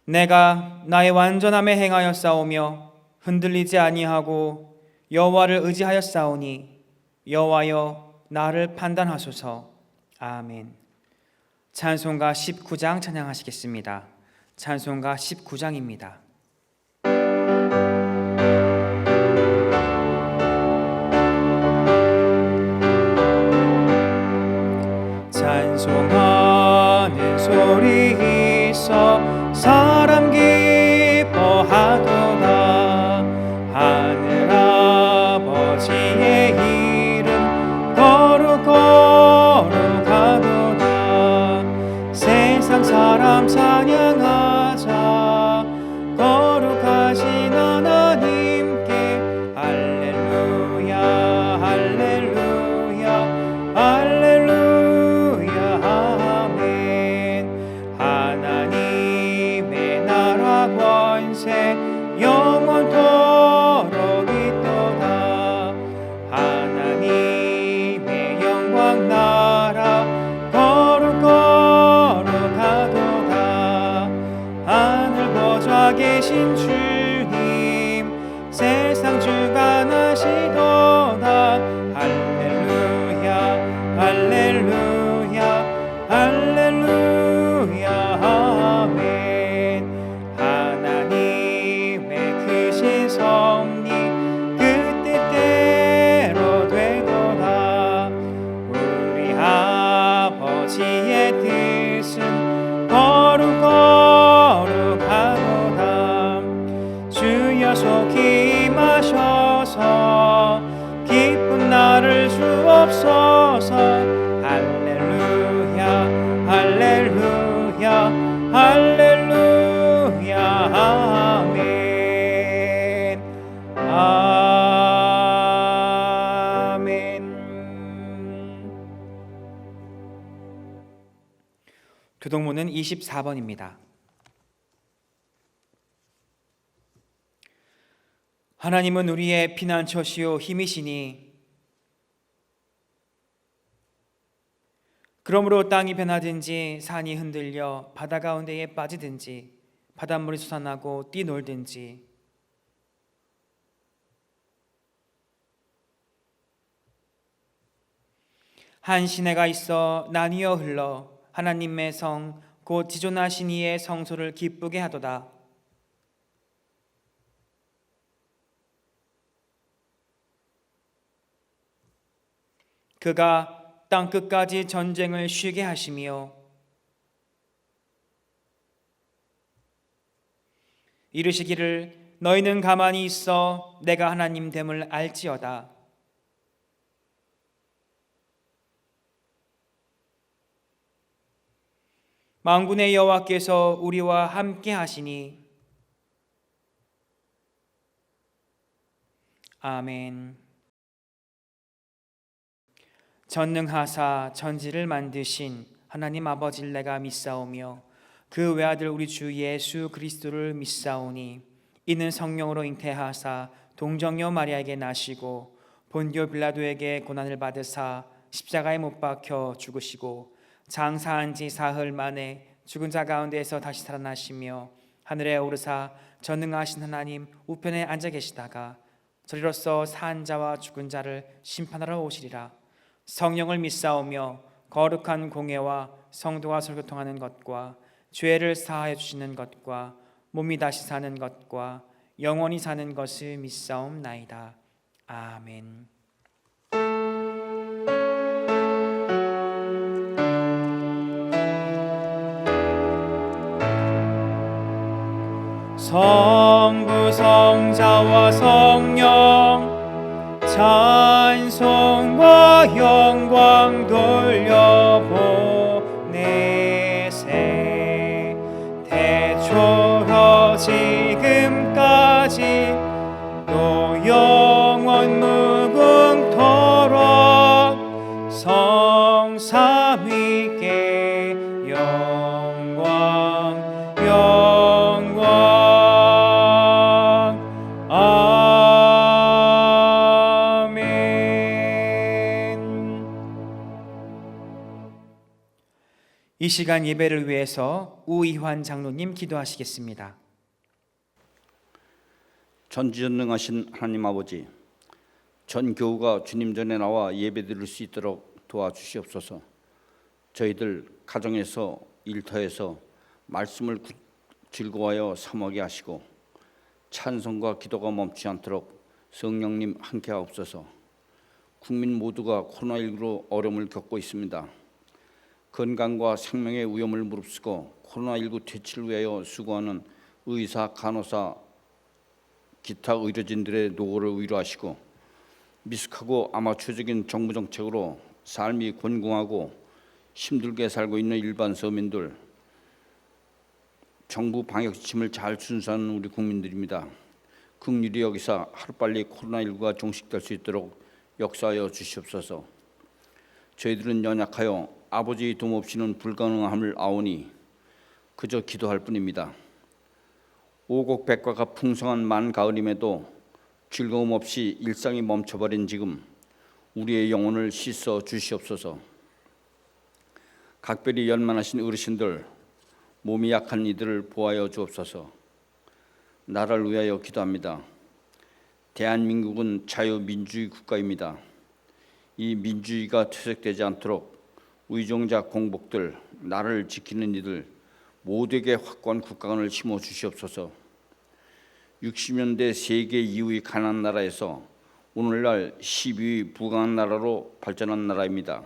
내가 나의 완전함에 행하여 싸우며 흔들리지 아니하고 여호와를 의지하였사오니 여호와여 나를 판단하소서. 아멘. 찬송가 19장 찬양하시겠습니다. 찬송가 19장입니다. 찬송하는 소리 있어 사람 기뻐하도다. 하늘 아버지의 이름 거룩하도다. 세상 사람 찬양하자. 거룩하신 하나님께 할렐루야 할렐루야 할렐루야 아멘. 하나님의 나라 권세 영원토록 있도다. 하나님의 영광 나라 거룩하도다. 하늘 보좌 계신 주님 세상 주관하시도다. 할렐루야 할렐루야 할렐루야 아멘. 하나님의 크신 섭리 그 뜻대로 되도다. 우리 아버지의 뜻은 거룩하도다. 주여 속히 임하셔서 기쁜 날을 주옵소서. 할렐루야 할렐루야 할렐루야 아멘 아멘. 교동문은 24번입니다. 하나님은 우리의 피난처시요 힘이시니 그러므로 땅이 변하든지 산이 흔들려 바다 가운데에 빠지든지 바닷물이 솟아나고 뛰놀든지 한 시내가 있어 나뉘어 흘러 하나님의 성 곧 지존하신 이의 성소를 기쁘게 하도다. 그가 땅 끝까지 전쟁을 쉬게 하시며 이르시기를 너희는 가만히 있어 내가 하나님 됨을 알지어다. 만군의 여호와께서 우리와 함께 하시니 아멘. 전능하사 전지를 만드신 하나님 아버지를 내가 믿사오며 그 외아들 우리 주 예수 그리스도를 믿사오니 이는 성령으로 잉태하사 동정녀 마리아에게 나시고 본디오 빌라도에게 고난을 받으사 십자가에 못 박혀 죽으시고 장사한 지 사흘 만에 죽은 자 가운데에서 다시 살아나시며 하늘에 오르사 전능하신 하나님 우편에 앉아 계시다가 저리로서 산 자와 죽은 자를 심판하러 오시리라. 성령을 믿사오며 거룩한 공예와 성도가 설교통하는 것과 죄를 사하여 주시는 것과 몸이 다시 사는 것과 영원히 사는 것을 믿사옵나이다. 아멘. 성부 성자와 성령 찬송과 영광 돌려보내세. 대초로 지금까지 또 영원 무궁토록 성삼위께 영광 영광 이 시간 예배를 위해서 우이환 장로님 기도하시겠습니다. 전지전능하신 하나님 아버지, 전 교우가 주님 전에 나와 예배드릴 수 있도록 도와주시옵소서. 저희들 가정에서 일터에서 말씀을 즐거워하여 사모하게 하시고 찬송과 기도가 멈추지 않도록 성령님 함께하옵소서. 국민 모두가 코로나19로 어려움을 겪고 있습니다. 건강과 생명의 위험을 무릅쓰고 코로나19 퇴치를 위하여 수고하는 의사, 간호사, 기타 의료진들의 노고를 위로하시고 미숙하고 아마추어적인 정부 정책으로 삶이 곤궁하고 힘들게 살고 있는 일반 서민들, 정부 방역 지침을 잘 준수하는 우리 국민들입니다. 긍휼히 여기사 하루빨리 코로나19가 종식될 수 있도록 역사하여 주시옵소서. 저희들은 연약하여 아버지의 도움 없이는 불가능함을 아오니 그저 기도할 뿐입니다. 오곡백과가 풍성한 만가을임에도 즐거움 없이 일상이 멈춰버린 지금 우리의 영혼을 씻어 주시옵소서. 각별히 연만하신 어르신들, 몸이 약한 이들을 보하여 주옵소서. 나라를 위하여 기도합니다. 대한민국은 자유민주주의 국가입니다. 이 민주주의가 퇴색되지 않도록 의종자 공복들, 나라를 지키는 이들 모두에게 확고한 국가관을 심어 주시옵소서. 60년대 세계 2위 가난한 나라에서 오늘날 12위 부강한 나라로 발전한 나라입니다.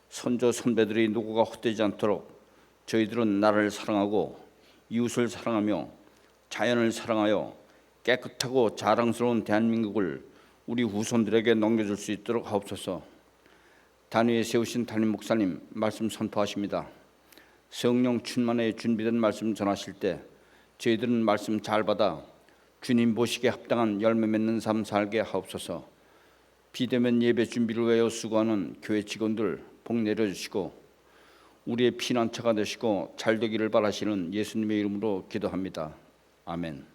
선조 선배들의 노고가 헛되지 않도록 저희들은 나라를 사랑하고 이웃을 사랑하며 자연을 사랑하여 깨끗하고 자랑스러운 대한민국을 우리 후손들에게 넘겨줄 수 있도록 하옵소서. 단위에 세우신 담임 목사님 말씀 선포하십니다. 성령 충만에 준비된 말씀 전하실 때 저희들은 말씀 잘 받아 주님 보시기에 합당한 열매 맺는 삶 살게 하옵소서. 비대면 예배 준비를 위하여 수고하는 교회 직원들 복 내려주시고 우리의 피난처가 되시고 잘되기를 바라시는 예수님의 이름으로 기도합니다. 아멘.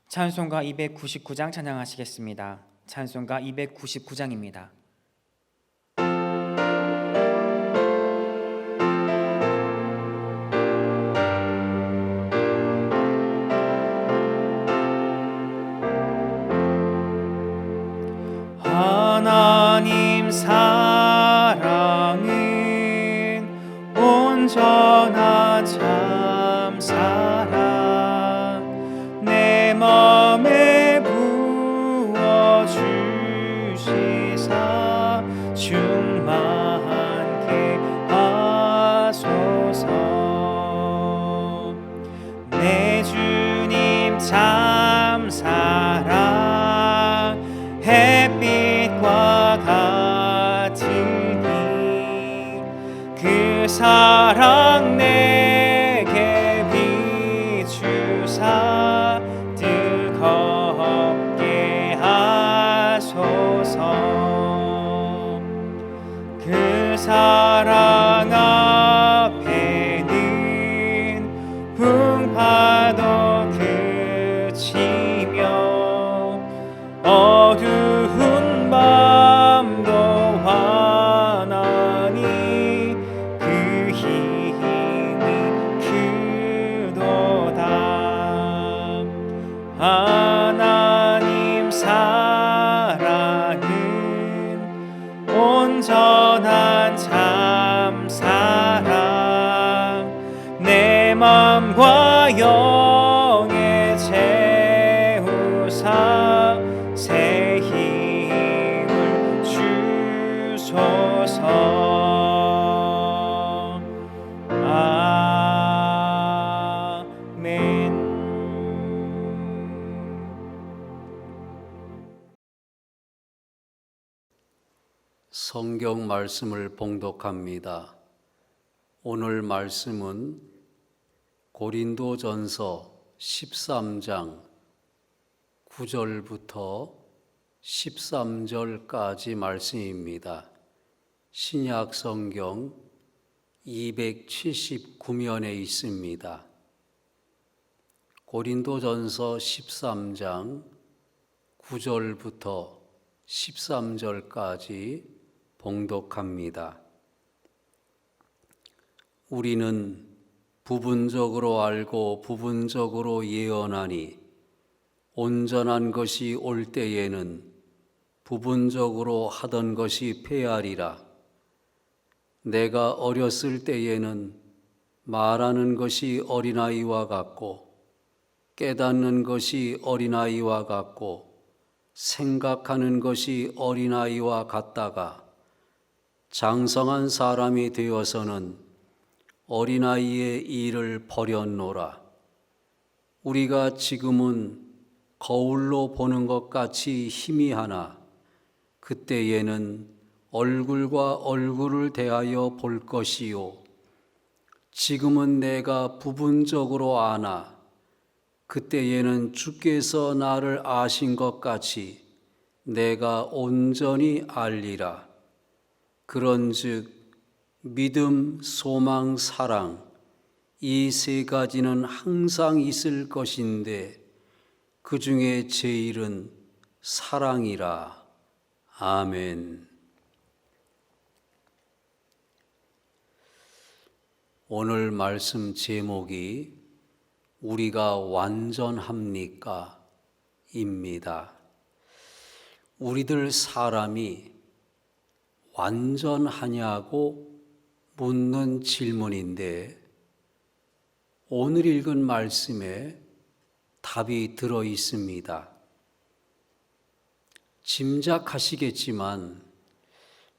찬송가 299장 찬양하시겠습니다. 찬송가 299장입니다. 하나님 사랑은 온전한 참 사랑 내 맘에 부어주시사 충만케 하소서. 내 주님 참 사랑 햇빛과 같으니 그 사랑 내게 비추사 뜨겁게 하소서. 그 사랑 앞에는 풍파도 그치며 어두운 밤도 환하니 그 힘이 크도다. 하나님 사랑은 온전한 참 사랑 내 맘과 영에 채우사 새 힘을 주소서. 아멘. 성경 말씀을 봉독합니다. 오늘 말씀은 고린도전서 13장 9절부터 13절까지 말씀입니다. 신약 성경 279면에 있습니다. 고린도전서 13장 9절부터 13절까지 봉독합니다. 우리는 부분적으로 알고 부분적으로 예언하니 온전한 것이 올 때에는 부분적으로 하던 것이 패하리라. 내가 어렸을 때에는 말하는 것이 어린아이와 같고 깨닫는 것이 어린아이와 같고 생각하는 것이 어린아이와 같다가 장성한 사람이 되어서는 어린아이의 일을 버렸노라. 우리가 지금은 거울로 보는 것 같이 희미하나 그때에는 얼굴과 얼굴을 대하여 볼 것이요. 지금은 내가 부분적으로 아나 그때에는 주께서 나를 아신 것 같이 내가 온전히 알리라. 그런즉 믿음, 소망, 사랑 이 세 가지는 항상 있을 것인데 그 중에 제일은 사랑이라. 아멘. 오늘 말씀 제목이 우리가 완전합니까? 입니다. 우리들 사람이 완전하냐고 묻는 질문인데 오늘 읽은 말씀에 답이 들어 있습니다. 짐작하시겠지만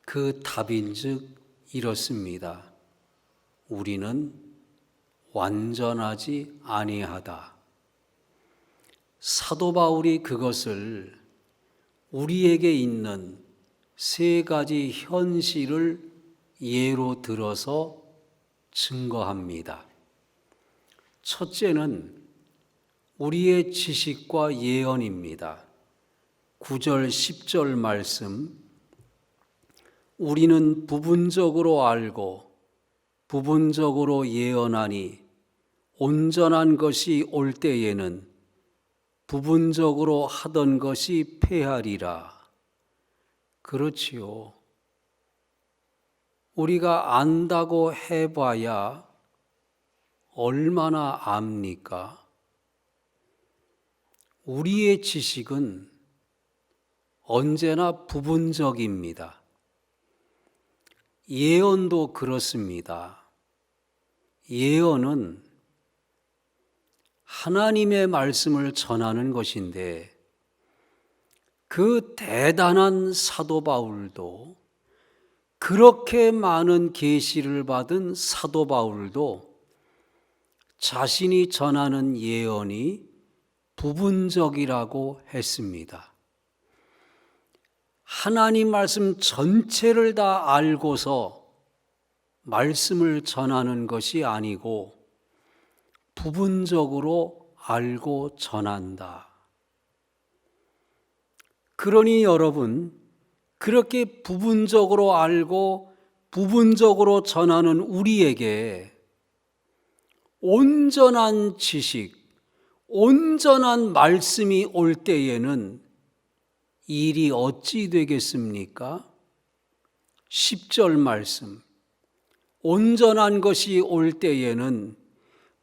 그 답인즉 이렇습니다. 우리는 완전하지 아니하다. 사도 바울이 그것을 우리에게 있는 세 가지 현실을 예로 들어서 증거합니다. 첫째는 우리의 지식과 예언입니다. 9절, 10절 말씀, 우리는 부분적으로 알고 부분적으로 예언하니 온전한 것이 올 때에는 부분적으로 하던 것이 패하리라. 그렇지요. 우리가 안다고 해봐야 얼마나 압니까? 우리의 지식은 언제나 부분적입니다. 예언도 그렇습니다. 예언은 하나님의 말씀을 전하는 것인데 그 대단한 사도 바울도 그렇게 많은 계시를 받은 사도 바울도 자신이 전하는 예언이 부분적이라고 했습니다. 하나님 말씀 전체를 다 알고서 말씀을 전하는 것이 아니고 부분적으로 알고 전한다. 그러니 여러분, 그렇게 부분적으로 알고 부분적으로 전하는 우리에게 온전한 지식, 온전한 말씀이 올 때에는 일이 어찌 되겠습니까? 10절 말씀, 온전한 것이 올 때에는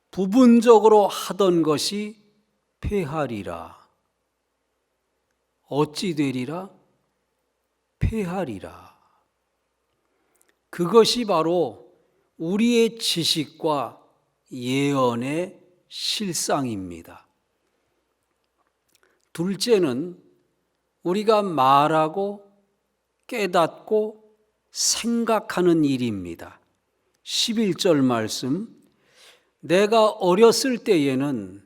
부분적으로 하던 것이 패하리라. 어찌 되리라? 패하리라. 그것이 바로 우리의 지식과 예언의 실상입니다. 둘째는 우리가 말하고 깨닫고 생각하는 일입니다. 11절 말씀, 내가 어렸을 때에는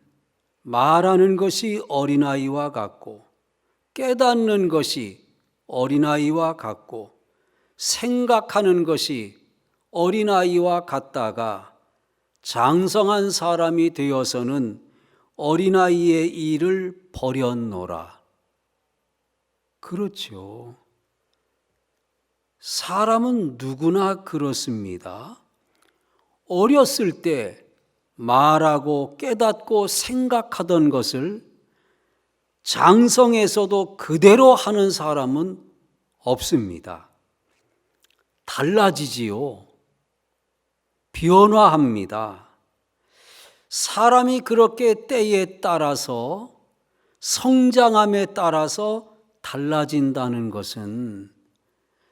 말하는 것이 어린아이와 같고 깨닫는 것이 어린아이와 같고 생각하는 것이 어린아이와 같다가 장성한 사람이 되어서는 어린아이의 일을 버렸노라. 그렇죠. 사람은 누구나 그렇습니다. 어렸을 때 말하고 깨닫고 생각하던 것을 장성에서도 그대로 하는 사람은 없습니다. 달라지지요. 변화합니다. 사람이 그렇게 때에 따라서 성장함에 따라서 달라진다는 것은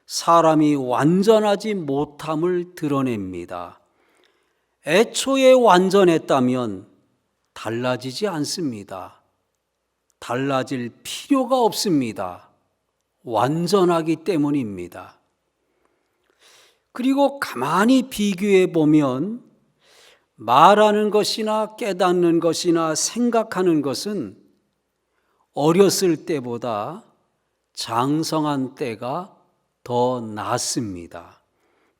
사람이 완전하지 못함을 드러냅니다. 애초에 완전했다면 달라지지 않습니다. 달라질 필요가 없습니다. 완전하기 때문입니다. 그리고 가만히 비교해 보면 말하는 것이나 깨닫는 것이나 생각하는 것은 어렸을 때보다 장성한 때가 더 낫습니다.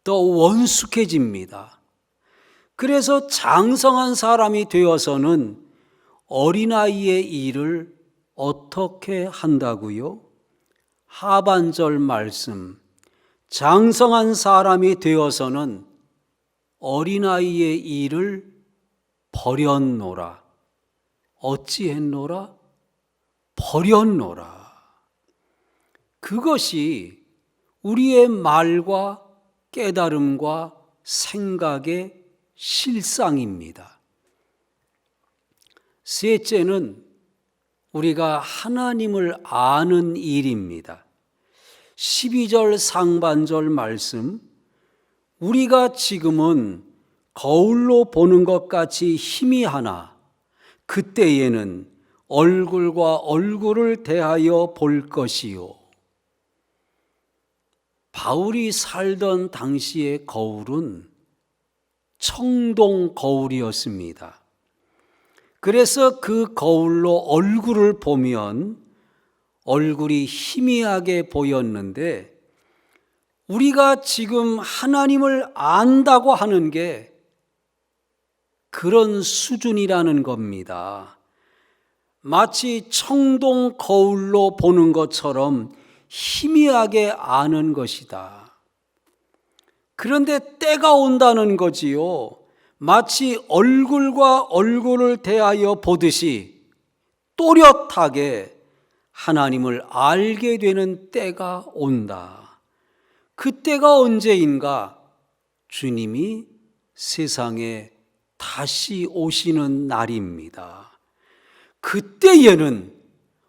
더 원숙해집니다. 그래서 장성한 사람이 되어서는 어린아이의 일을 어떻게 한다고요? 하반절 말씀, 장성한 사람이 되어서는 어린아이의 일을 버렸노라. 어찌했노라? 버렸노라. 그것이 우리의 말과 깨달음과 생각의 실상입니다. 셋째는 우리가 하나님을 아는 일입니다. 12절 상반절 말씀, 우리가 지금은 거울로 보는 것 같이 희미하나 그때에는 얼굴과 얼굴을 대하여 볼 것이요. 바울이 살던 당시의 거울은 청동 거울이었습니다. 그래서 그 거울로 얼굴을 보면 얼굴이 희미하게 보였는데 우리가 지금 하나님을 안다고 하는 게 그런 수준이라는 겁니다. 마치 청동 거울로 보는 것처럼 희미하게 아는 것이다. 그런데 때가 온다는 거지요. 마치 얼굴과 얼굴을 대하여 보듯이 또렷하게 하나님을 알게 되는 때가 온다. 그때가 언제인가? 주님이 세상에 다시 오시는 날입니다. 그때에는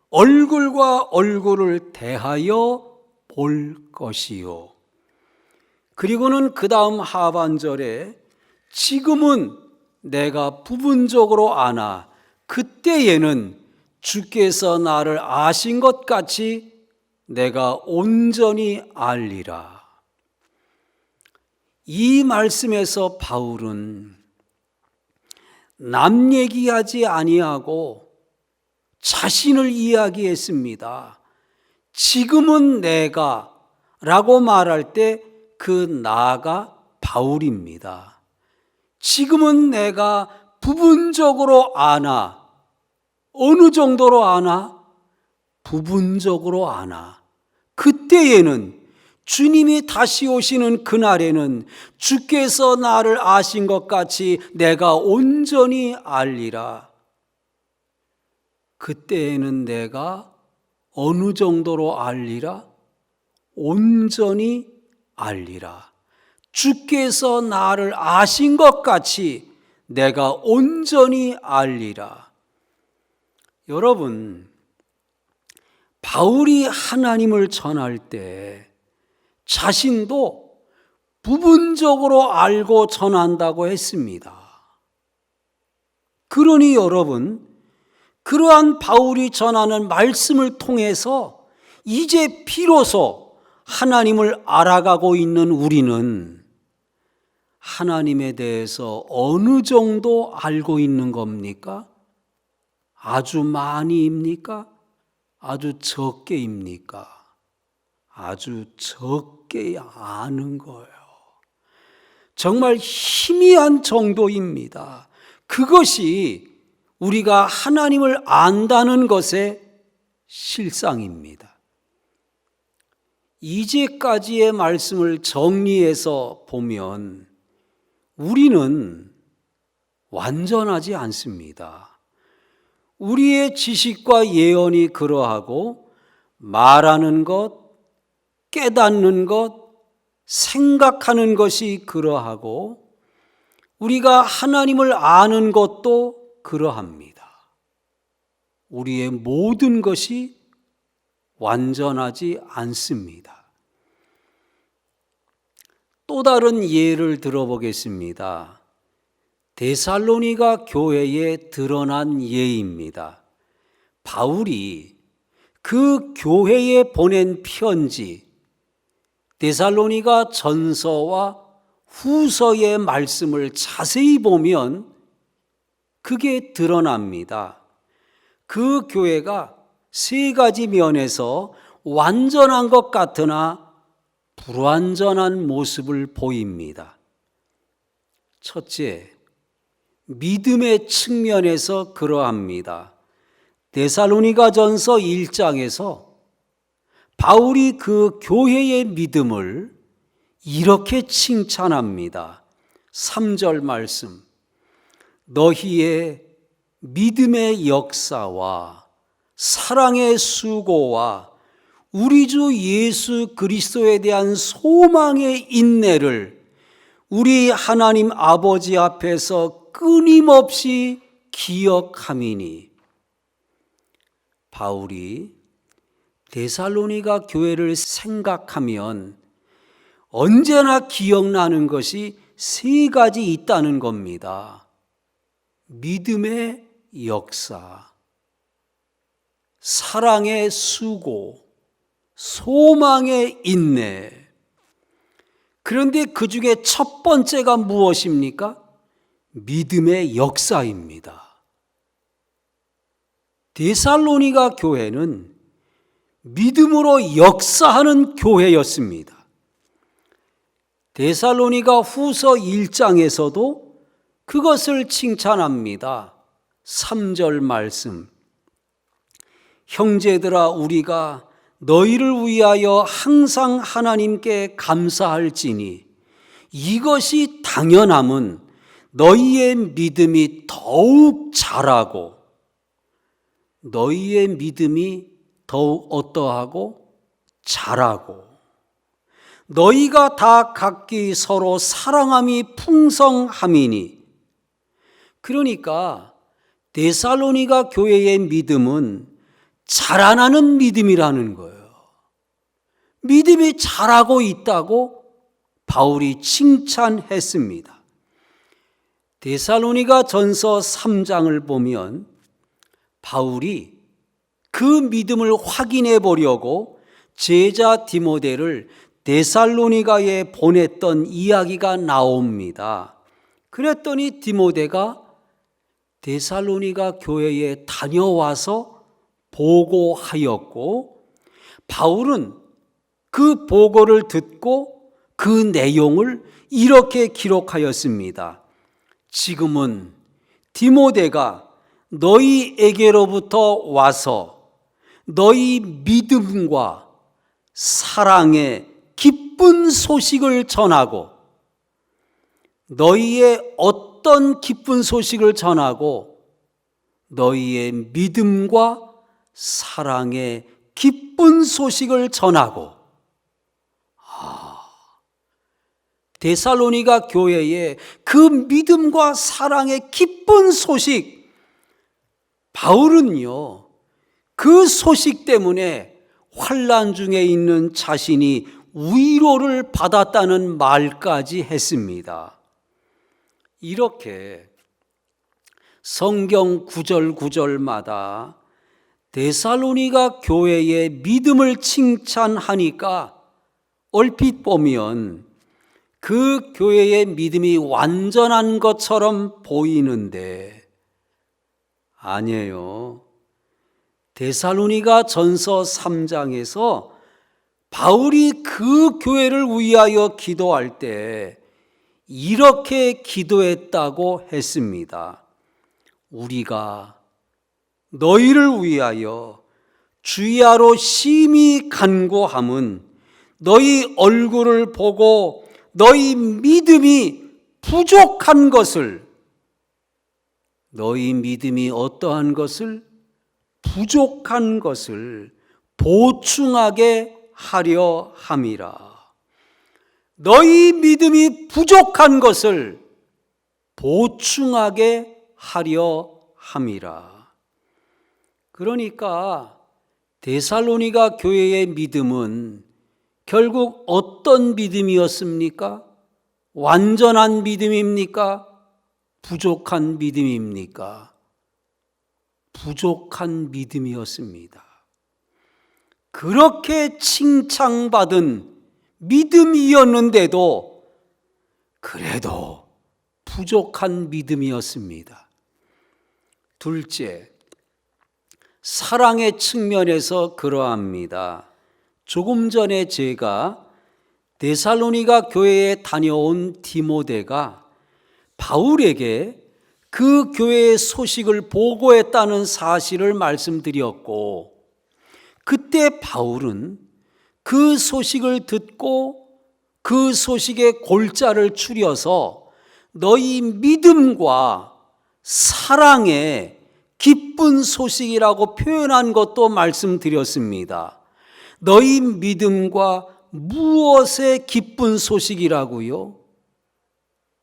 얼굴과 얼굴을 대하여 볼 것이요. 그리고는 그 다음 하반절에 지금은 내가 부분적으로 아나 그때에는 주께서 나를 아신 것 같이 내가 온전히 알리라. 이 말씀에서 바울은 남 얘기하지 아니하고 자신을 이야기했습니다. 지금은 내가 라고 말할 때 그 나가 바울입니다. 지금은 내가 부분적으로 아나. 어느 정도로 아나? 부분적으로 아나. 그때에는 주님이 다시 오시는 그날에는 주께서 나를 아신 것 같이 내가 온전히 알리라. 그때에는 내가 어느 정도로 알리라? 온전히 알리라. 주께서 나를 아신 것 같이 내가 온전히 알리라. 여러분, 바울이 하나님을 전할 때 자신도 부분적으로 알고 전한다고 했습니다. 그러니 여러분, 그러한 바울이 전하는 말씀을 통해서 이제 비로소 하나님을 알아가고 있는 우리는 하나님에 대해서 어느 정도 알고 있는 겁니까? 아주 많이입니까? 아주 적게입니까? 아주 적게 아는 거예요. 정말 희미한 정도입니다. 그것이 우리가 하나님을 안다는 것의 실상입니다. 이제까지의 말씀을 정리해서 보면 우리는 완전하지 않습니다. 우리의 지식과 예언이 그러하고 말하는 것, 깨닫는 것, 생각하는 것이 그러하고 우리가 하나님을 아는 것도 그러합니다. 우리의 모든 것이 완전하지 않습니다. 또 다른 예를 들어보겠습니다. 데살로니가 교회에 드러난 예입니다. 바울이 그 교회에 보낸 편지, 데살로니가 전서와 후서의 말씀을 자세히 보면 그게 드러납니다. 그 교회가 세 가지 면에서 완전한 것 같으나 불완전한 모습을 보입니다. 첫째, 믿음의 측면에서 그러합니다. 데살로니가전서 1장에서 바울이 그 교회의 믿음을 이렇게 칭찬합니다. 3절 말씀, 너희의 믿음의 역사와 사랑의 수고와 우리 주 예수 그리스도에 대한 소망의 인내를 우리 하나님 아버지 앞에서 끊임없이 기억함이니. 바울이 데살로니가 교회를 생각하면 언제나 기억나는 것이 세 가지 있다는 겁니다. 믿음의 역사, 사랑의 수고, 소망의 인내. 그런데 그 중에 첫 번째가 무엇입니까? 믿음의 역사입니다. 데살로니가 교회는 믿음으로 역사하는 교회였습니다. 데살로니가 후서 1장에서도 그것을 칭찬합니다. 3절 말씀, 형제들아 우리가 너희를 위하여 항상 하나님께 감사할지니 이것이 당연함은 너희의 믿음이 더욱 자라고, 너희의 믿음이 더욱 어떠하고 자라고, 너희가 다 각기 서로 사랑함이 풍성함이니. 그러니까 데살로니가 교회의 믿음은 자라나는 믿음이라는 거예요. 믿음이 자라고 있다고 바울이 칭찬했습니다. 데살로니가 전서 3장을 보면 바울이 그 믿음을 확인해 보려고 제자 디모데를 데살로니가에 보냈던 이야기가 나옵니다. 그랬더니 디모데가 데살로니가 교회에 다녀와서 보고하였고, 바울은 그 보고를 듣고 그 내용을 이렇게 기록하였습니다. 지금은 디모데가 너희에게로부터 와서 너희 믿음과 사랑의 기쁜 소식을 전하고, 너희의 어떤 기쁜 소식을 전하고, 너희의 믿음과 사랑의 기쁜 소식을 전하고. 데살로니가 교회에 그 믿음과 사랑의 기쁜 소식, 바울은요 그 소식 때문에 환난 중에 있는 자신이 위로를 받았다는 말까지 했습니다. 이렇게 성경 구절 구절마다 데살로니가 교회의 믿음을 칭찬하니까 얼핏 보면 그 교회의 믿음이 완전한 것처럼 보이는데 아니에요. 데살로니가 전서 3장에서 바울이 그 교회를 위하여 기도할 때 이렇게 기도했다고 했습니다. 우리가 너희를 위하여 주야로 심히 간구함은 너희 얼굴을 보고 너희 믿음이 부족한 것을, 너희 믿음이 어떠한 것을? 부족한 것을 보충하게 하려 함이라. 너희 믿음이 부족한 것을 보충하게 하려 함이라. 그러니까 데살로니가 교회의 믿음은 결국 어떤 믿음이었습니까? 완전한 믿음입니까? 부족한 믿음입니까? 부족한 믿음이었습니다. 그렇게 칭찬받은 믿음이었는데도 그래도 부족한 믿음이었습니다. 둘째, 사랑의 측면에서 그러합니다. 조금 전에 제가 데살로니가 교회에 다녀온 디모데가 바울에게 그 교회의 소식을 보고했다는 사실을 말씀드렸고, 그때 바울은 그 소식을 듣고 그 소식의 골자를 추려서 너희 믿음과 사랑의 기쁜 소식이라고 표현한 것도 말씀드렸습니다. 너희 믿음과 무엇의 기쁜 소식이라고요?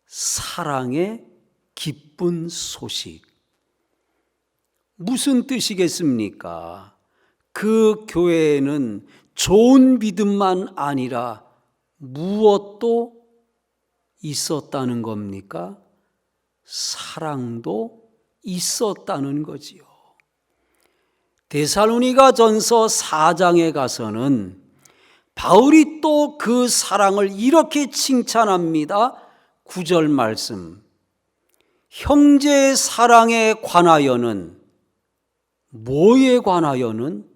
사랑의 기쁜 소식. 무슨 뜻이겠습니까? 그 교회에는 좋은 믿음만 아니라 무엇도 있었다는 겁니까? 사랑도 있었다는 거지요. 데살로니가 전서 4장에 가서는 바울이 또 그 사랑을 이렇게 칭찬합니다. 9절 말씀. 형제의 사랑에 관하여는, 뭐에 관하여는?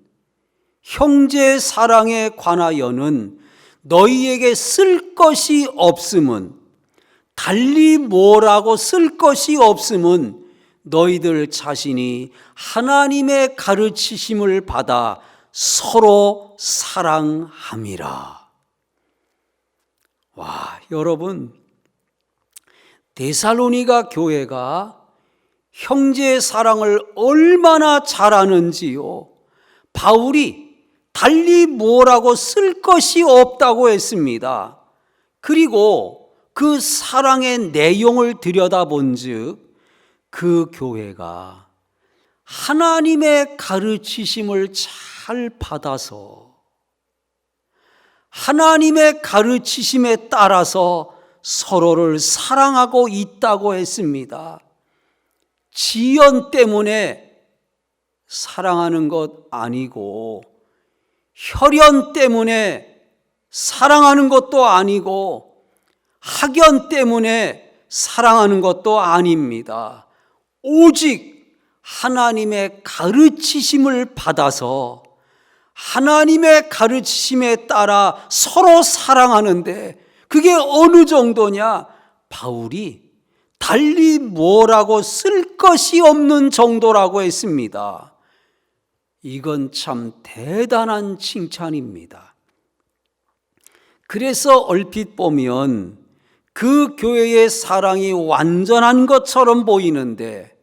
형제의 사랑에 관하여는 너희에게 쓸 것이 없음은, 달리 뭐라고 쓸 것이 없음은 너희들 자신이 하나님의 가르치심을 받아 서로 사랑함이라. 와, 여러분, 데살로니가 교회가 형제의 사랑을 얼마나 잘하는지요. 바울이 달리 뭐라고 쓸 것이 없다고 했습니다. 그리고 그 사랑의 내용을 들여다본즉 그 교회가 하나님의 가르치심을 잘 받아서 하나님의 가르치심에 따라서 서로를 사랑하고 있다고 했습니다. 지연 때문에 사랑하는 것 아니고, 혈연 때문에 사랑하는 것도 아니고, 학연 때문에 사랑하는 것도 아닙니다. 오직 하나님의 가르치심을 받아서 하나님의 가르치심에 따라 서로 사랑하는데, 그게 어느 정도냐? 바울이 달리 뭐라고 쓸 것이 없는 정도라고 했습니다. 이건 참 대단한 칭찬입니다. 그래서 얼핏 보면 그 교회의 사랑이 완전한 것처럼 보이는데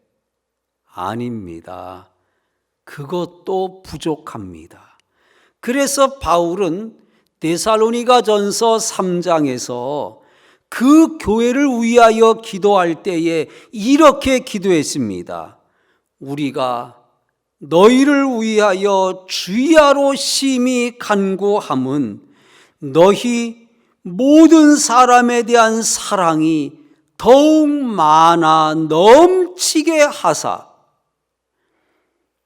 아닙니다. 그것도 부족합니다. 그래서 바울은 데살로니가 전서 3장에서 그 교회를 위하여 기도할 때에 이렇게 기도했습니다. 우리가 너희를 위하여 주야로 심히 간구함은 너희 모든 사람에 대한 사랑이 더욱 많아 넘치게 하사,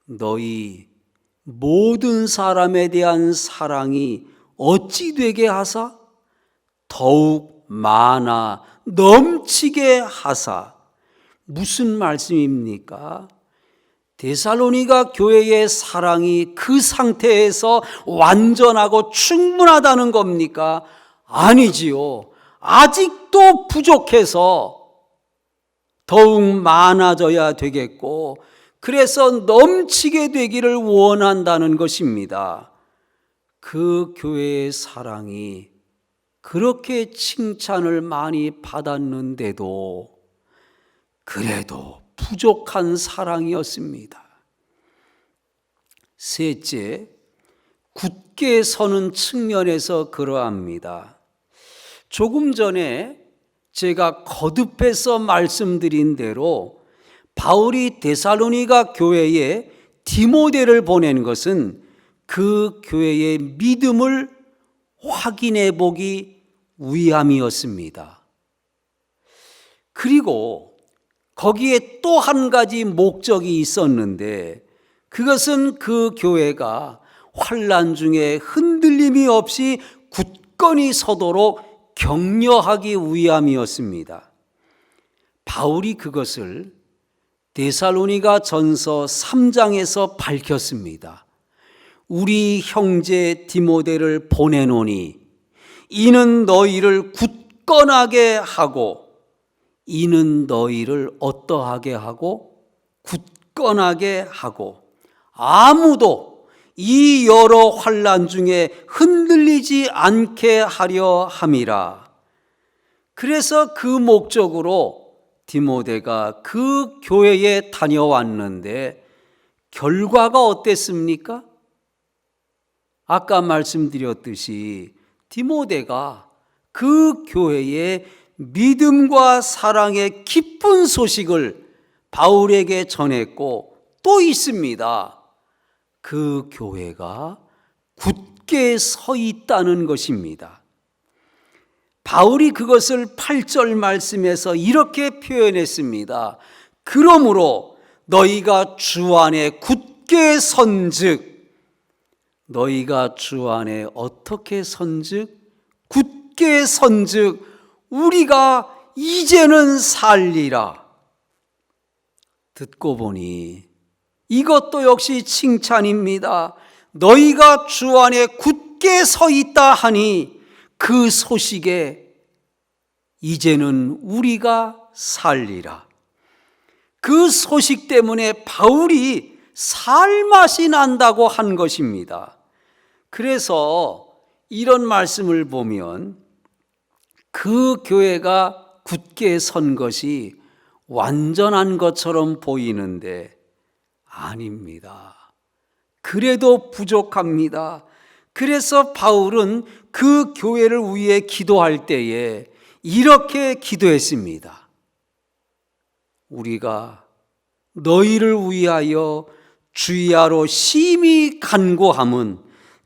너희 모든 사람에 대한 사랑이 어찌 되게 하사? 더욱 많아 넘치게 하사. 무슨 말씀입니까? 데살로니가 교회의 사랑이 그 상태에서 완전하고 충분하다는 겁니까? 아니지요. 아직도 부족해서 더욱 많아져야 되겠고, 그래서 넘치게 되기를 원한다는 것입니다. 그 교회의 사랑이 그렇게 칭찬을 많이 받았는데도 그래도 부족한 사랑이었습니다. 셋째, 굳게 서는 측면에서 그러합니다. 조금 전에 제가 거듭해서 말씀드린 대로 바울이 데살로니가 교회에 디모데를 보낸 것은 그 교회의 믿음을 확인해 보기 위함이었습니다. 그리고 거기에 또 한 가지 목적이 있었는데, 그것은 그 교회가 환난 중에 흔들림이 없이 굳건히 서도록 격려하기 위함이었습니다. 바울이 그것을 데살로니가 전서 3장에서 밝혔습니다. 우리 형제 디모데를 보내노니 이는 너희를 굳건하게 하고, 이는 너희를 어떠하게 하고 굳건하게 하고, 아무도 이 여러 환난 중에 흔들리지 않게 하려 함이라. 그래서 그 목적으로 디모데가 그 교회에 다녀왔는데 결과가 어땠습니까? 아까 말씀드렸듯이 디모데가 그 교회에 믿음과 사랑의 기쁜 소식을 바울에게 전했고, 또 있습니다. 그 교회가 굳게 서 있다는 것입니다. 바울이 그것을 8절 말씀에서 이렇게 표현했습니다. 그러므로 너희가 주 안에 굳게 선즉, 너희가 주 안에 어떻게 선즉? 굳게 선즉 우리가 이제는 살리라. 듣고 보니 이것도 역시 칭찬입니다. 너희가 주 안에 굳게 서 있다 하니 그 소식에 이제는 우리가 살리라. 그 소식 때문에 바울이 살맛이 난다고 한 것입니다. 그래서 이런 말씀을 보면 그 교회가 굳게 선 것이 완전한 것처럼 보이는데 아닙니다. 그래도 부족합니다. 그래서 바울은 그 교회를 위해 기도할 때에 이렇게 기도했습니다. 우리가 너희를 위하여 주야로 심히 간구함은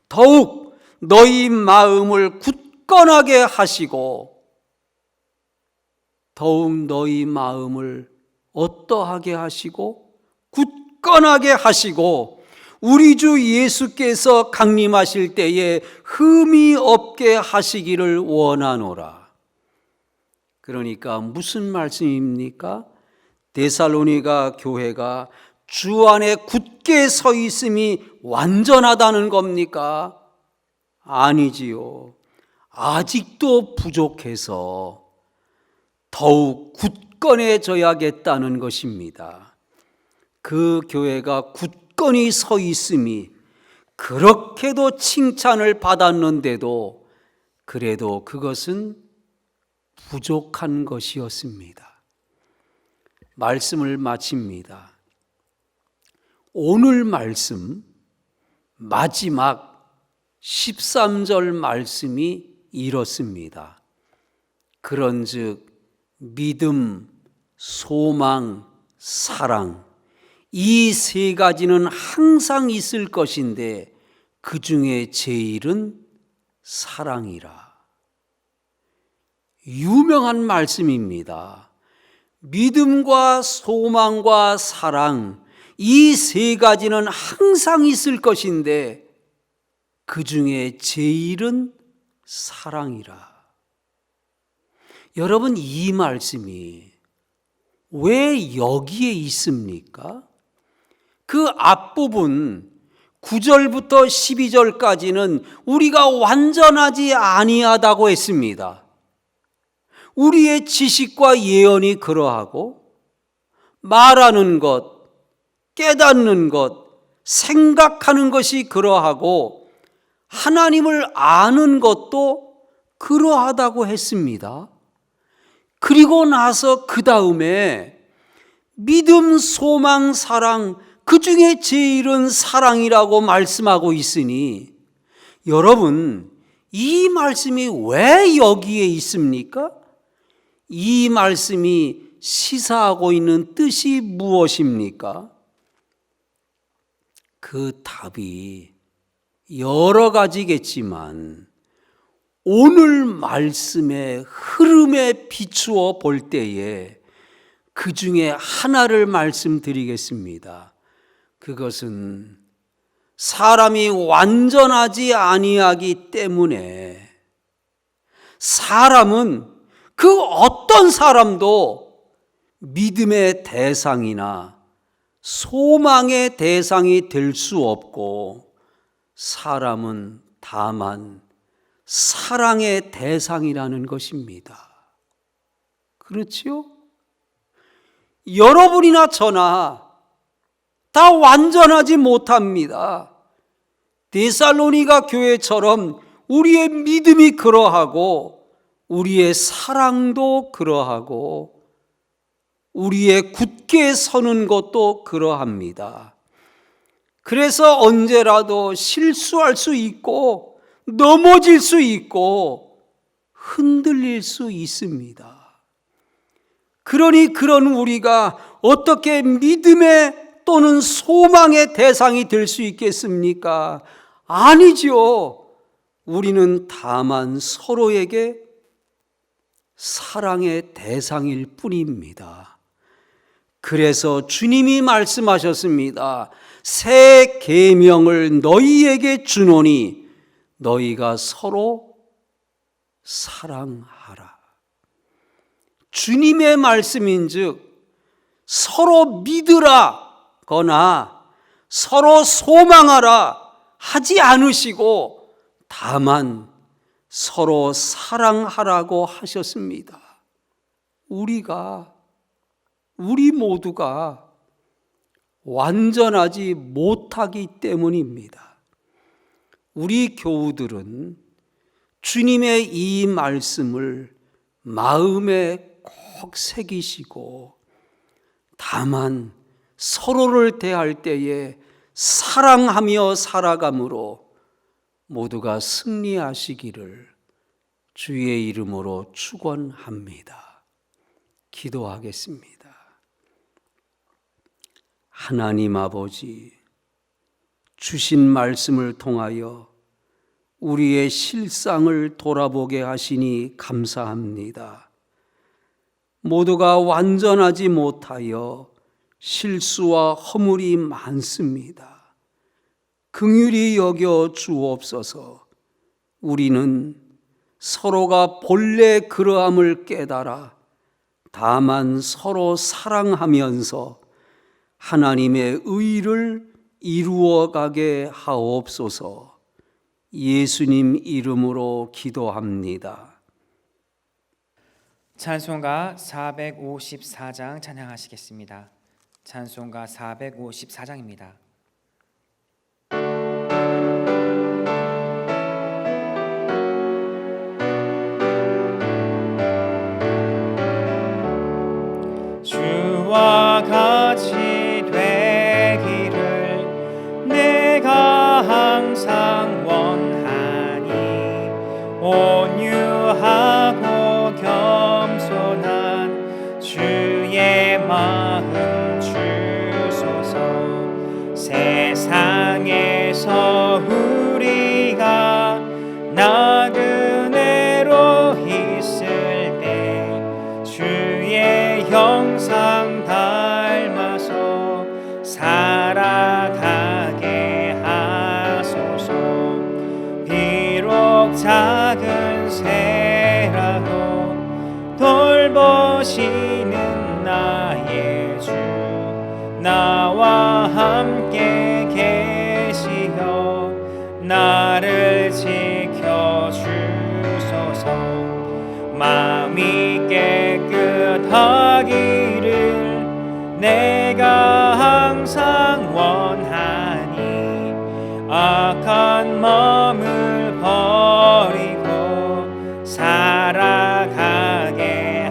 더욱 너희 마음을 굳건하게 하시고, 더욱 너희 마음을 어떠하게 하시고 굳건하게 하시고, 우리 주 예수께서 강림하실 때에 흠이 없게 하시기를 원하노라. 그러니까 무슨 말씀입니까? 데살로니가 교회가 주 안에 굳게 서 있음이 완전하다는 겁니까? 아니지요. 아직도 부족해서 더욱 굳건해져야겠다는 것입니다. 그 교회가 굳건히 서 있음이 그렇게도 칭찬을 받았는데도 그래도 그것은 부족한 것이었습니다. 말씀을 마칩니다. 오늘 말씀 마지막 13절 말씀이 이렇습니다. 그런즉 믿음, 소망, 사랑, 이 세 가지는 항상 있을 것인데 그 중에 제일은 사랑이라. 유명한 말씀입니다. 믿음과 소망과 사랑, 이 세 가지는 항상 있을 것인데 그 중에 제일은 사랑이라. 여러분, 이 말씀이 왜 여기에 있습니까? 그 앞부분 9절부터 12절까지는 우리가 완전하지 아니하다고 했습니다. 우리의 지식과 예언이 그러하고 말하는 것, 깨닫는 것, 생각하는 것이 그러하고 하나님을 아는 것도 그러하다고 했습니다. 그리고 나서 그 다음에 믿음, 소망, 사랑, 그 중에 제일은 사랑이라고 말씀하고 있으니 여러분, 이 말씀이 왜 여기에 있습니까? 이 말씀이 시사하고 있는 뜻이 무엇입니까? 그 답이 여러 가지겠지만 오늘 말씀의 흐름에 비추어 볼 때에 그 중에 하나를 말씀드리겠습니다. 그것은 사람이 완전하지 아니하기 때문에 사람은 그 어떤 사람도 믿음의 대상이나 소망의 대상이 될 수 없고 사람은 다만 사랑의 대상이라는 것입니다. 그렇지요? 여러분이나 저나 다 완전하지 못합니다. 데살로니가 교회처럼 우리의 믿음이 그러하고 우리의 사랑도 그러하고 우리의 굳게 서는 것도 그러합니다. 그래서 언제라도 실수할 수 있고 넘어질 수 있고 흔들릴 수 있습니다. 그러니 그런 우리가 어떻게 믿음의 또는 소망의 대상이 될 수 있겠습니까? 아니죠. 우리는 다만 서로에게 사랑의 대상일 뿐입니다. 그래서 주님이 말씀하셨습니다. 새 계명을 너희에게 주노니 너희가 서로 사랑하라. 주님의 말씀인즉 서로 믿으라거나 서로 소망하라 하지 않으시고 다만 서로 사랑하라고 하셨습니다. 우리 모두가 완전하지 못하기 때문입니다. 우리 교우들은 주님의 이 말씀을 마음에 꼭 새기시고 다만 서로를 대할 때에 사랑하며 살아감으로 모두가 승리하시기를 주의 이름으로 축원합니다. 기도하겠습니다. 하나님 아버지, 주신 말씀을 통하여 우리의 실상을 돌아보게 하시니 감사합니다. 모두가 완전하지 못하여 실수와 허물이 많습니다. 긍휼히 여겨 주옵소서. 우리는 서로가 본래 그러함을 깨달아 다만 서로 사랑하면서 하나님의 의를 이루어가게 하옵소서. 예수님 이름으로 기도합니다. 찬송가 454장 찬양하시겠습니다. 찬송가 454장입니다. 주와 같이 되기를 내가 항상 원하니 온유하고 겸손한 주의 마음 주소서. 세상에서 우리가 나그네로 있을 때 주의 형상 닮아서 살아가게 하소서. 비록 작은 새라도 돌보시는 나의 주 나와 함께 계시어 나를 지켜주소서. 마음이 내가 항상 원하니 악한 마음을 버리고 살아가게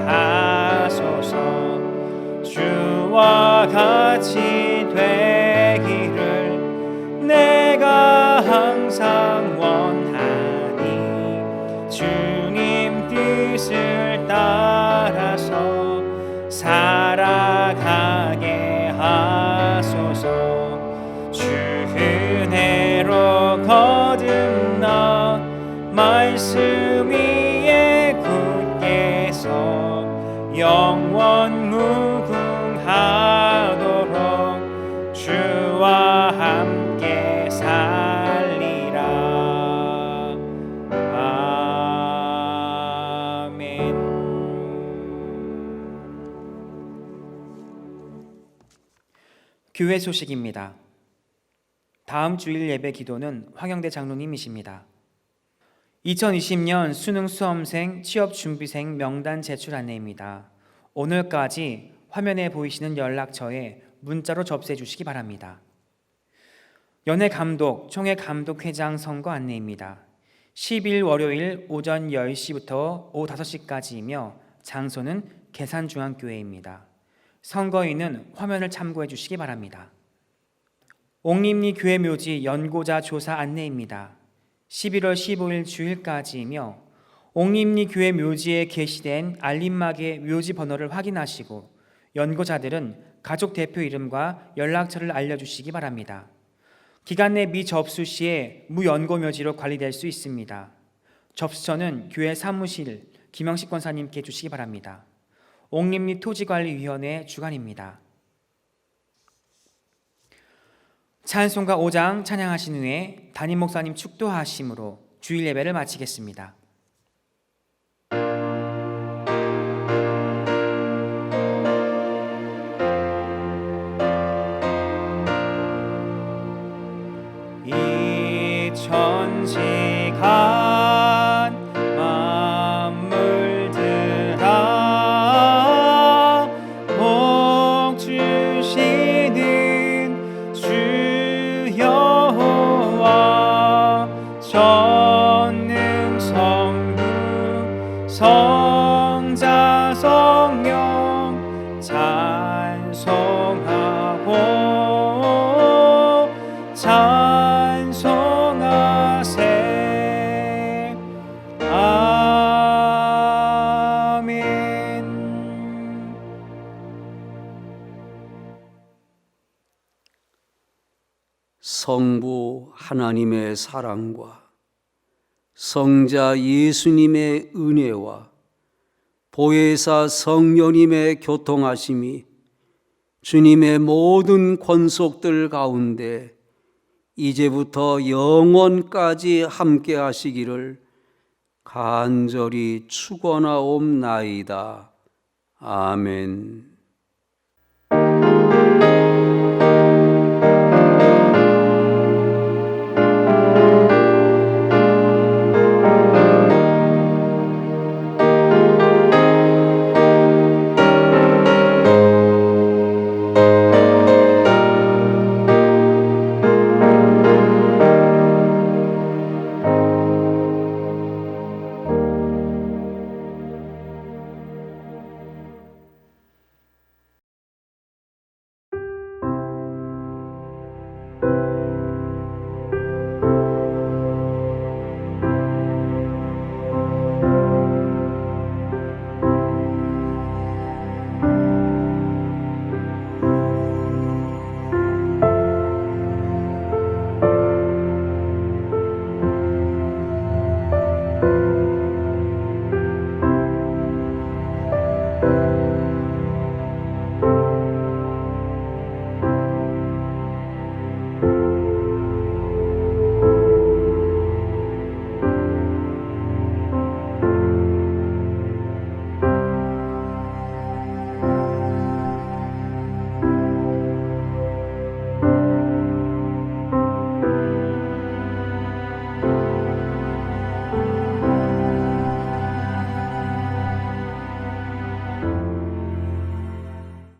하소서. 주와 같이 되기를 내가 항상 원하니 주님 뜻을 따라서 살아가게 하소서. 주 은혜로 거듭나 말씀 위에 굳게 서 영원 무궁하도록 주와 함께 살리라. 아멘. 교회 소식입니다. 다음 주일 예배 기도는 황영대 장로님이십니다. 2020년 수능 수험생 취업준비생 명단 제출 안내입니다. 오늘까지 화면에 보이시는 연락처에 문자로 접수해 주시기 바랍니다. 연회감독, 총회감독회장 선거 안내입니다. 10일 월요일 오전 10시부터 오후 5시까지이며 장소는 계산중앙교회입니다. 선거인은 화면을 참고해 주시기 바랍니다. 옥림리 교회 묘지 연고자 조사 안내입니다. 11월 15일 주일까지이며 옥림리 교회 묘지에 게시된 알림막의 묘지 번호를 확인하시고 연고자들은 가족 대표 이름과 연락처를 알려주시기 바랍니다. 기간 내 미접수 시에 무연고 묘지로 관리될 수 있습니다. 접수처는 교회 사무실 김영식 권사님께 주시기 바랍니다. 옥림리 토지관리위원회 주관입니다. 찬송가 5장 찬양하신 후에 담임 목사님 축도하심으로 주일 예배를 마치겠습니다. 이 천지간 만물들아 복 주시는 주 여호와 전능 성부 성자 성령 찬송하고 찬송하세. 아멘. 성부 하나님의 사랑과 성자 예수님의 은혜와 보혜사 성령님의 교통하심이 주님의 모든 권속들 가운데 이제부터 영원까지 함께 하시기를 간절히 축원하옵나이다. 아멘.